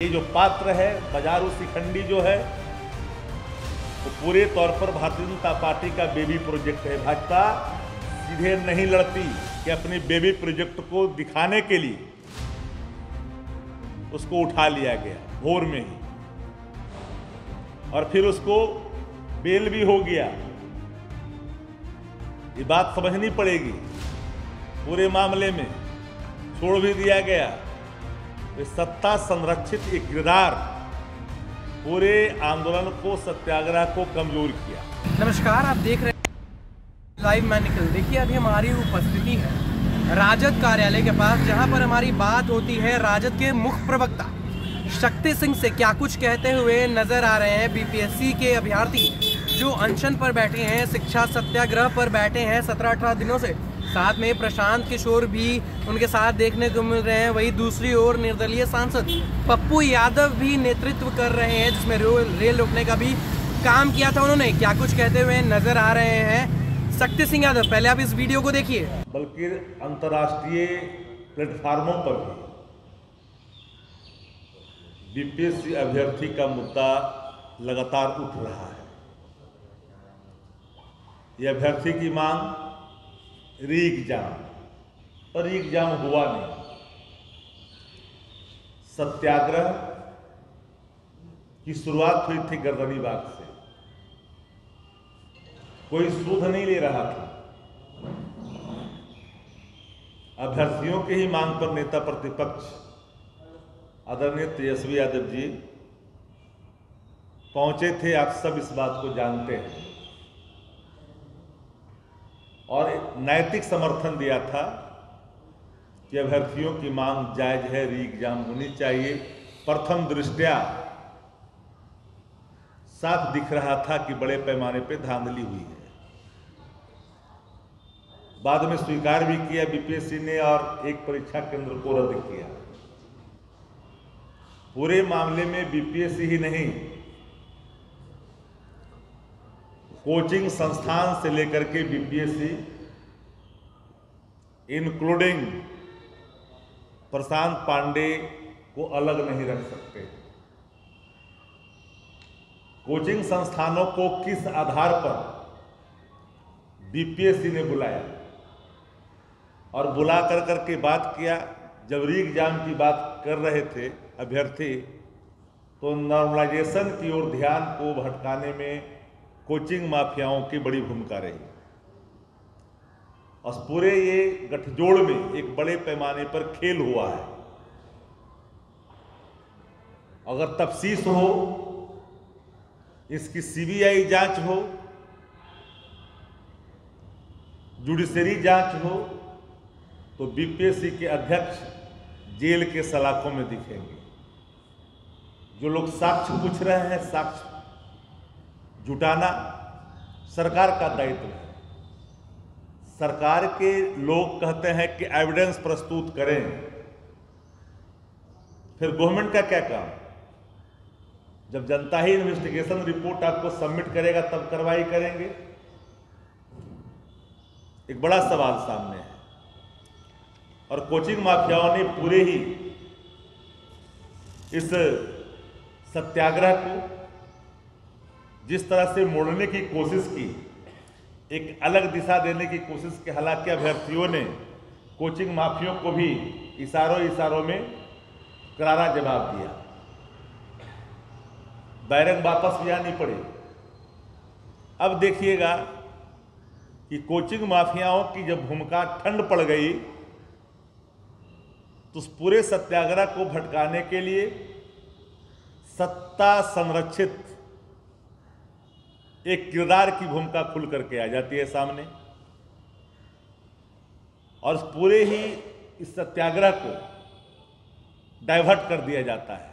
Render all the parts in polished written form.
ये जो पात्र है बाजारू शिखंडी जो है वो पूरे तौर पर भारतीय जनता पार्टी का बेबी प्रोजेक्ट है। भाजपा सीधे नहीं लड़ती कि अपने बेबी प्रोजेक्ट को दिखाने के लिए उसको उठा लिया गया भोर में ही, और फिर उसको बेल भी हो गया। ये बात समझनी पड़ेगी। पूरे मामले में छोड़ भी दिया गया। सत्ता संरक्षित एक किरदार पूरे आंदोलन को, सत्याग्रह को कमजोर किया। नमस्कार, आप देख रहे हैं लाइव मैं निखिल। देखिए, अभी हमारी उपस्थिति है राजद कार्यालय के पास, जहां पर हमारी बात होती है राजद के मुख्य प्रवक्ता शक्ति सिंह से। क्या कुछ कहते हुए नजर आ रहे हैं बीपीएससी के अभ्यर्थी जो अनशन पर बैठे हैं, शिक्षा सत्याग्रह पर बैठे हैं 17-18 दिनों से। साथ में प्रशांत किशोर भी उनके साथ देखने को मिल रहे हैं। वही दूसरी ओर निर्दलीय सांसद पप्पू यादव भी नेतृत्व कर रहे हैं, जिसमें रेल रोकने का भी काम किया था उन्होंने। क्या कुछ कहते हुए नजर आ रहे हैं शक्ति सिंह यादव, पहले आप इस वीडियो को देखिए। बल्कि अंतर्राष्ट्रीय प्लेटफार्मों पर भी बीपीएससी अभ्यर्थी का मुद्दा लगातार उठ रहा है। यह अभ्यर्थी की मांग री एग्जाम, पर री एग्जाम हुआ नहीं। सत्याग्रह की शुरुआत हुई थी गर्दनीबाग से। कोई सूद नहीं ले रहा था। अभ्यर्थियों की ही मांग पर नेता प्रतिपक्ष आदरणीय तेजस्वी यादव जी पहुंचे थे। आप सब इस बात को जानते हैं, और नैतिक समर्थन दिया था कि अभ्यर्थियों की मांग जायज है, री एग्जाम होनी चाहिए। प्रथम दृष्टया साफ दिख रहा था कि बड़े पैमाने पे धांधली हुई है। बाद में स्वीकार भी किया बीपीएससी ने और एक परीक्षा केंद्र को रद्द किया। पूरे मामले में बीपीएससी ही नहीं, कोचिंग संस्थान से लेकर के बीपीएससी इंक्लूडिंग प्रशांत पांडे को अलग नहीं रख सकते। कोचिंग संस्थानों को किस आधार पर बीपीएससी ने बुलाया और बुला कर करके बात किया। जब री एग्जाम की बात कर रहे थे अभ्यर्थी, तो नॉर्मलाइजेशन की ओर ध्यान को भटकाने में कोचिंग माफियाओं की बड़ी भूमिका रही। और पूरे ये गठजोड़ में एक बड़े पैमाने पर खेल हुआ है। अगर तफ्तीश हो, इसकी सीबीआई जांच हो, जुडिशरी जांच हो, तो बीपीएससी के अध्यक्ष जेल के सलाखों में दिखेंगे। जो लोग साक्ष्य पूछ रहे हैं, साक्ष्य जुटाना सरकार का दायित्व है। सरकार के लोग कहते हैं कि एविडेंस प्रस्तुत करें, फिर गवर्नमेंट का क्या काम? जब जनता ही इन्वेस्टिगेशन रिपोर्ट आपको सबमिट करेगा तब कार्रवाई करेंगे। एक बड़ा सवाल सामने है। और कोचिंग माफियाओं ने पूरे ही इस सत्याग्रह को जिस तरह से मोड़ने की कोशिश की, एक अलग दिशा देने की कोशिश की। हालांकि अभ्यर्थियों ने कोचिंग माफियों को भी इशारों में करारा जवाब दिया। बैरक वापस भी आनी पड़ी। अब देखिएगा कि कोचिंग माफियाओं की जब भूमिका ठंड पड़ गई, तो उस पूरे सत्याग्रह को भटकाने के लिए सत्ता संरक्षित एक किरदार की भूमिका खुल करके आ जाती है सामने, और पूरे ही इस सत्याग्रह को डाइवर्ट कर दिया जाता है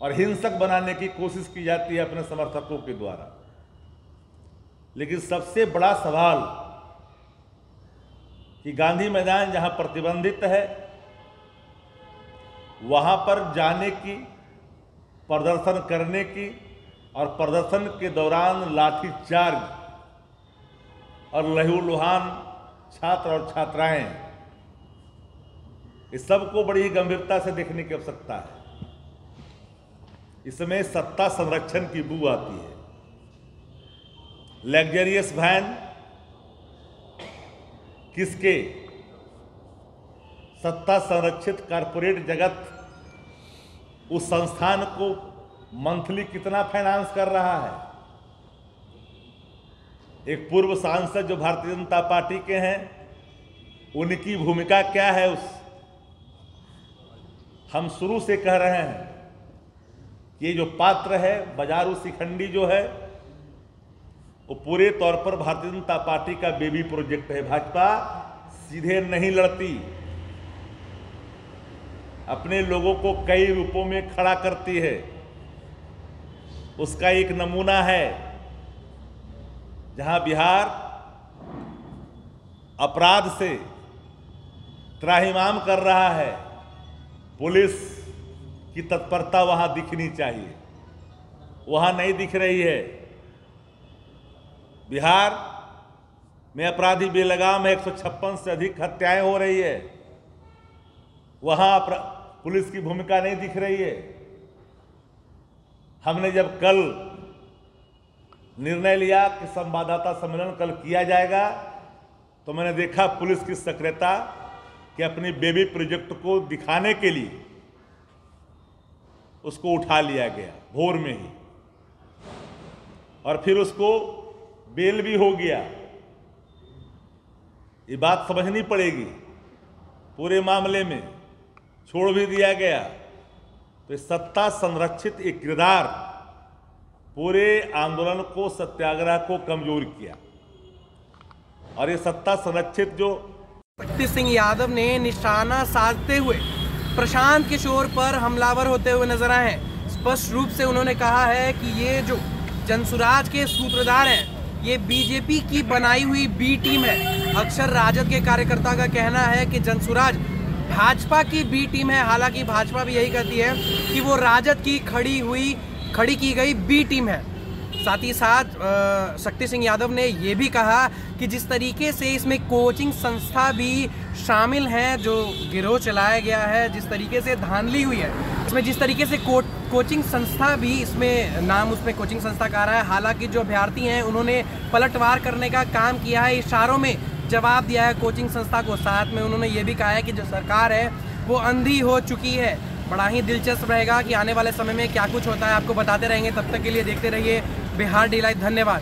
और हिंसक बनाने की कोशिश की जाती है अपने समर्थकों के द्वारा। लेकिन सबसे बड़ा सवाल कि गांधी मैदान जहां प्रतिबंधित है, वहां पर जाने की, प्रदर्शन करने की, और प्रदर्शन के दौरान लाठीचार्ज और लहूलुहान छात्र और छात्राएं, इस सब को बड़ी ही गंभीरता से देखने की आवश्यकता है। इसमें सत्ता संरक्षण की बू आती है। लग्जरियस वैन किसके? सत्ता संरक्षित कॉरपोरेट जगत उस संस्थान को मंथली कितना फाइनेंस कर रहा है? एक पूर्व सांसद जो भारतीय जनता पार्टी के हैं, उनकी भूमिका क्या है? हम शुरू से कह रहे हैं कि ये जो पात्र है बाजारू शिखंडी जो है, वो पूरे तौर पर भारतीय जनता पार्टी का बेबी प्रोजेक्ट है। भाजपा सीधे नहीं लड़ती, अपने लोगों को कई रूपों में खड़ा करती है। उसका एक नमूना है जहां बिहार अपराध से त्राहिमाम कर रहा है, पुलिस की तत्परता वहां दिखनी चाहिए, वहां नहीं दिख रही है। बिहार में अपराधी बेलगाम है, 156 से अधिक हत्याएं हो रही है, वहां पुलिस की भूमिका नहीं दिख रही है। हमने जब कल निर्णय लिया कि संवाददाता सम्मेलन कल किया जाएगा, तो मैंने देखा पुलिस की सक्रियता कि अपनी बेबी प्रोजेक्ट को दिखाने के लिए उसको उठा लिया गया भोर में ही, और फिर उसको बेल भी हो गया। ये बात समझनी पड़ेगी, पूरे मामले में छोड़ भी दिया गया। तो सत्ता संरक्षित एक किरदार पूरे आंदोलन को, सत्याग्रह को कमजोर किया। और ये सत्ता संरक्षित जो शक्ति सिंह यादव ने निशाना साधते हुए प्रशांत किशोर पर हमलावर होते हुए नजर आए हैं। स्पष्ट रूप से उन्होंने कहा है कि ये जो जनसुराज के सूत्रधार हैं, ये बीजेपी की बनाई हुई बी टीम है। अक्सर राजद के कार्यकर्ता का कहना है कि जनसुराज भाजपा की बी टीम है, हालांकि भाजपा भी यही कहती है कि वो राजद की खड़ी की गई बी टीम है। साथ ही साथ शक्ति सिंह यादव ने ये भी कहा कि जिस तरीके से इसमें कोचिंग संस्था भी शामिल हैं, जो गिरोह चलाया गया है, जिस तरीके से धांधली हुई है, इसमें जिस तरीके से कोचिंग संस्था भी, इसमें नाम उसमें कोचिंग संस्था का रहा है। हालांकि जो अभ्यर्थी हैं उन्होंने पलटवार करने का काम किया है, इशारों में जवाब दिया है कोचिंग संस्था को। साथ में उन्होंने ये भी कहा है कि जो सरकार है वो अंधी हो चुकी है। बड़ा ही दिलचस्प रहेगा कि आने वाले समय में क्या कुछ होता है, आपको बताते रहेंगे। तब तक के लिए देखते रहिए बिहार डीलाइव। धन्यवाद।